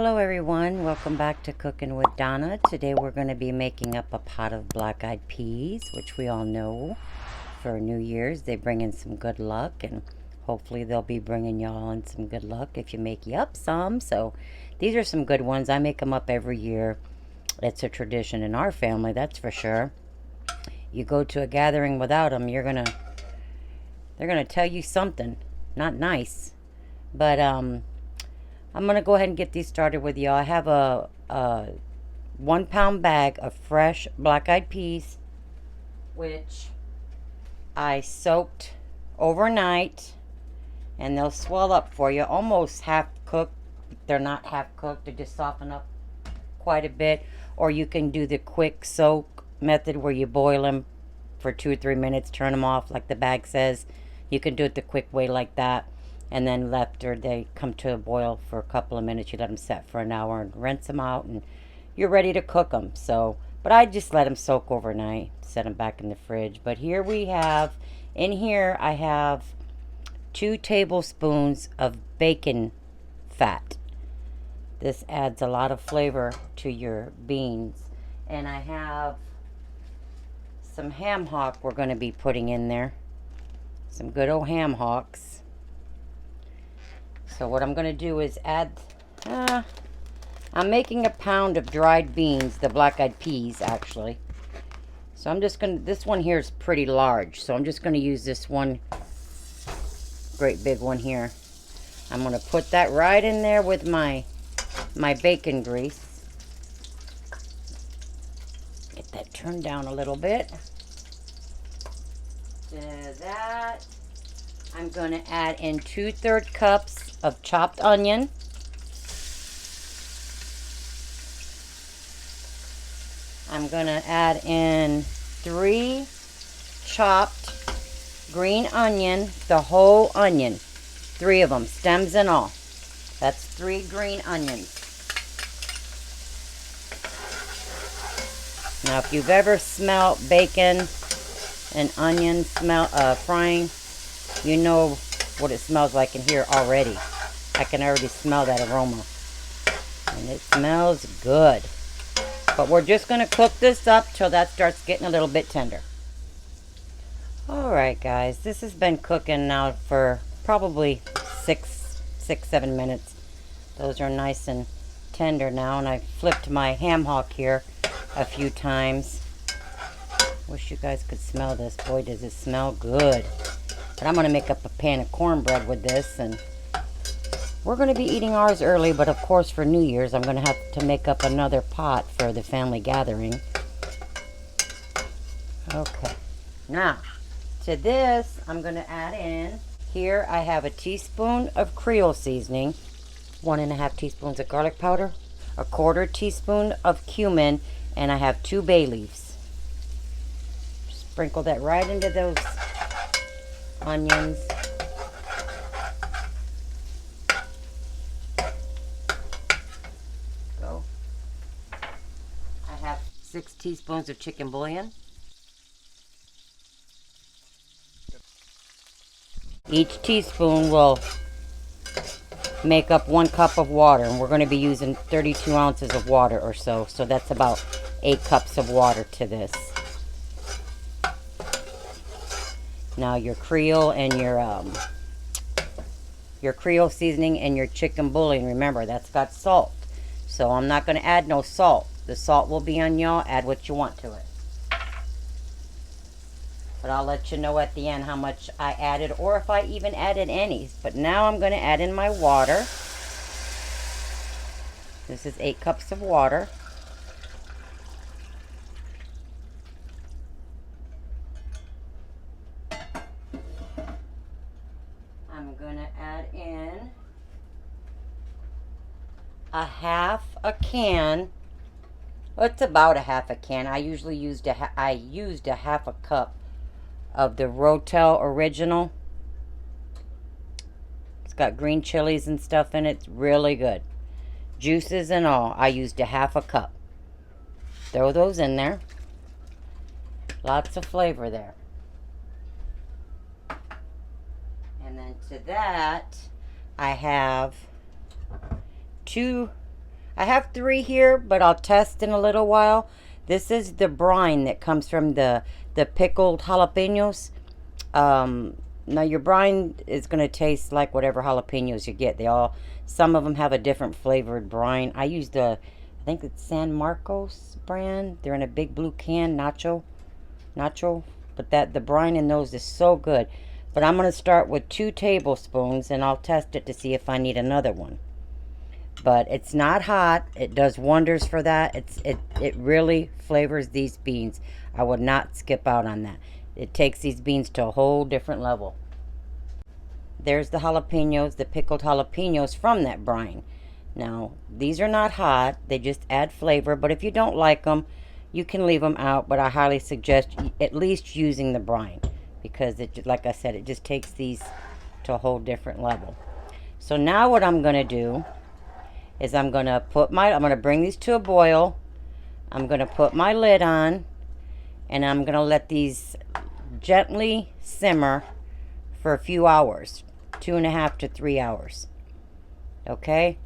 Hello everyone, welcome back to Cooking with Donna. Today we're going to be making up a pot of black-eyed peas, which we all know for New Year's they bring in some good luck, and hopefully they'll be bringing y'all in some good luck if you make you up some. So these are some good ones. I make them up every year. It's a tradition in our family, that's for sure. You go to a gathering without them, they're gonna tell you something not nice. But I'm going to go ahead and get these started with you. I have a 1 pound bag of fresh black-eyed peas, which I soaked overnight, and they'll swell up for you. Almost half cooked. They're not half cooked. They just soften up quite a bit. Or you can do the quick soak method where you boil them for 2 or 3 minutes, turn them off like the bag says. You can do it the quick way like that. And then after they come to a boil for a couple of minutes, you let them set for an hour and rinse them out, and you're ready to cook them. So, but I just let them soak overnight, set them back in the fridge. But here we have, in here I have 2 tablespoons of bacon fat. This adds a lot of flavor to your beans. And I have some ham hock we're going to be putting in there. Some good old ham hocks. So what I'm going to do is add, I'm making a pound of dried beans, the black-eyed peas actually. So I'm just going to, this one here is pretty large, so I'm just going to use this one great big one here. I'm going to put that right in there with my bacon grease. Get that turned down a little bit. To that, I'm going to add in 2/3 cups of chopped onion. I'm going to add in 3 chopped green onion, the whole onion. 3 of them, stems and all. That's 3 green onions. Now if you've ever smelled bacon and onion frying, you know what it smells like in here already. I can already smell that aroma. And it smells good. But we're just going to cook this up till that starts getting a little bit tender. Alright guys, this has been cooking now for probably 6-7 minutes. Those are nice and tender now, and I flipped my ham hock here a few times. Wish you guys could smell this. Boy, does it smell good. But I'm going to make up a pan of cornbread with this, and we're going to be eating ours early, but of course for New Year's I'm going to have to make up another pot for the family gathering. Okay, now to this I'm going to add in, here I have a teaspoon of Creole seasoning, 1.5 teaspoons of garlic powder, 1/4 teaspoon of cumin, and I have 2 bay leaves. Sprinkle that right into those onions. Go. I have 6 teaspoons of chicken bouillon. Each teaspoon will make up 1 cup of water, and we're going to be using 32 ounces of water or so. So that's about 8 cups of water to this. Now your Creole and your Creole seasoning and your chicken bouillon, remember that's got salt. So I'm not going to add no salt. The salt will be on y'all. Add what you want to it. But I'll let you know at the end how much I added, or if I even added any. But now I'm going to add in my water. This is 8 cups of water. I'm going to add in a 1/2 can. Well, it's about a 1/2 can. I usually used a 1/2 cup of the Rotel Original. It's got green chilies and stuff in it. It's really good. Juices and all. I used a 1/2 cup. Throw those in there. Lots of flavor there. And then to that, I have 2 I have 3 here, but I'll test in a little while. This is the brine that comes from the pickled jalapenos. Now your brine is going to taste like whatever jalapenos you get. Some of them have a different flavored brine. I use I think it's San Marcos brand. They're in a big blue can, nacho. But the brine in those is so good. But I'm going to start with 2 tablespoons, and I'll test it to see if I need another one. But it's not hot. It does wonders for that. It really flavors these beans. I would not skip out on that. It takes these beans to a whole different level. There's the jalapenos, the pickled jalapenos from that brine. Now, these are not hot. They just add flavor. But if you don't like them, you can leave them out. But I highly suggest at least using the brine, because like I said, it just takes these to a whole different level. So now what I'm going to do is I'm going to bring these to a boil. I'm going to put my lid on, and I'm going to let these gently simmer for a few hours, 2.5 to 3 hours. Okay?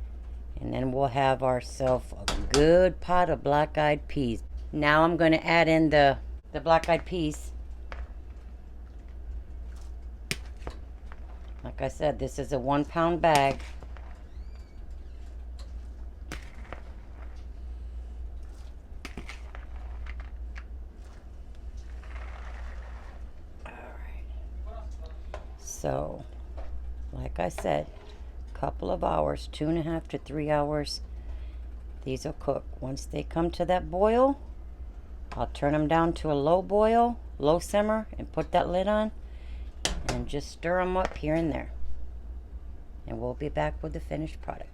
And then we'll have ourselves a good pot of black-eyed peas. Now I'm going to add in the black-eyed peas. Like I said, this is a 1-pound bag. So, like I said, a couple of hours, 2.5 to 3 hours, these will cook. Once they come to that boil, I'll turn them down to a low boil, low simmer, and put that lid on, and just stir them up here and there. And we'll be back with the finished product.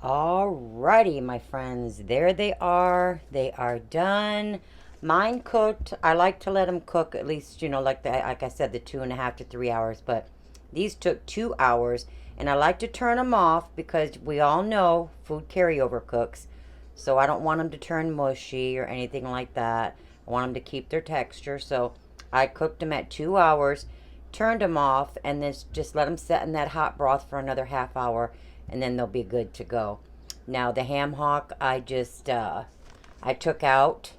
Alrighty, my friends, there they are. They are done. Mine cooked. I like to let them cook at least, like I said, the 2.5 to 3 hours. But these took 2 hours, and I like to turn them off because we all know food carryover cooks. So I don't want them to turn mushy or anything like that. I want them to keep their texture. So I cooked them at 2 hours, turned them off, and then just let them set in that hot broth for another half hour, and then they'll be good to go. Now the ham hock, I took out,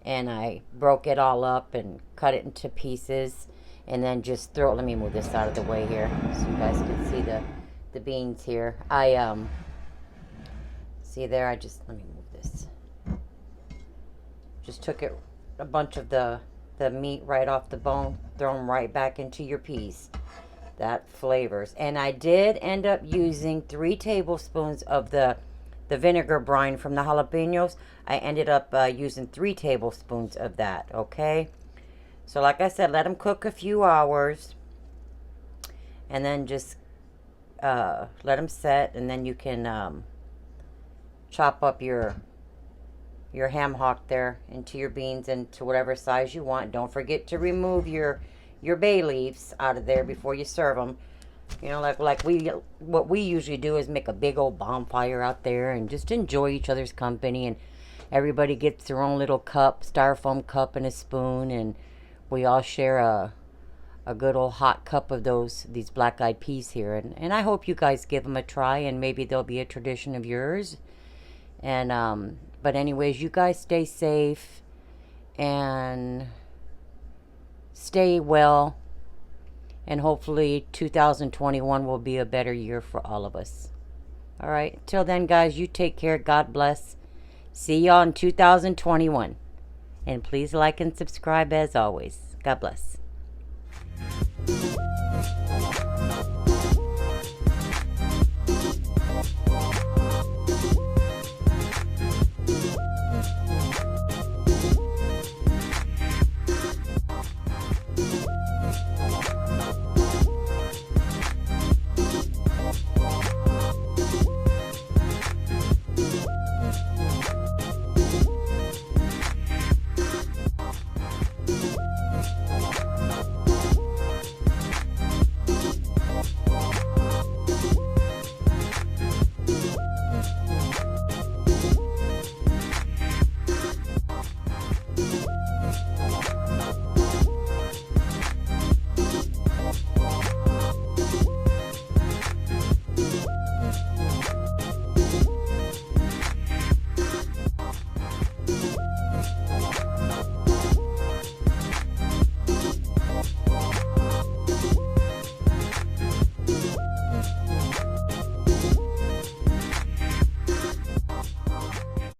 and I broke it all up and cut it into pieces, and then just let me move this out of the way here so you guys can see the beans here. See there, let me move this. Just took a bunch of the meat right off the bone, throw them right back into your peas. That flavors. And I did end up using 3 tablespoons of the vinegar brine from the jalapenos. I ended up using 3 tablespoons of that, okay? So like I said, let them cook a few hours, and then just let them set, and then you can chop up your ham hock there into your beans and to whatever size you want. Don't forget to remove your bay leaves out of there before you serve them. What we usually do is make a big old bonfire out there and just enjoy each other's company, and everybody gets their own little cup, styrofoam cup, and a spoon, and we all share a good old hot cup of these black-eyed peas here. And I hope you guys give them a try, and maybe they'll be a tradition of yours. And but anyways, you guys stay safe and stay well. And hopefully 2021 will be a better year for all of us. All right. Till then, guys, you take care. God bless. See y'all in 2021. And please like and subscribe as always. God bless.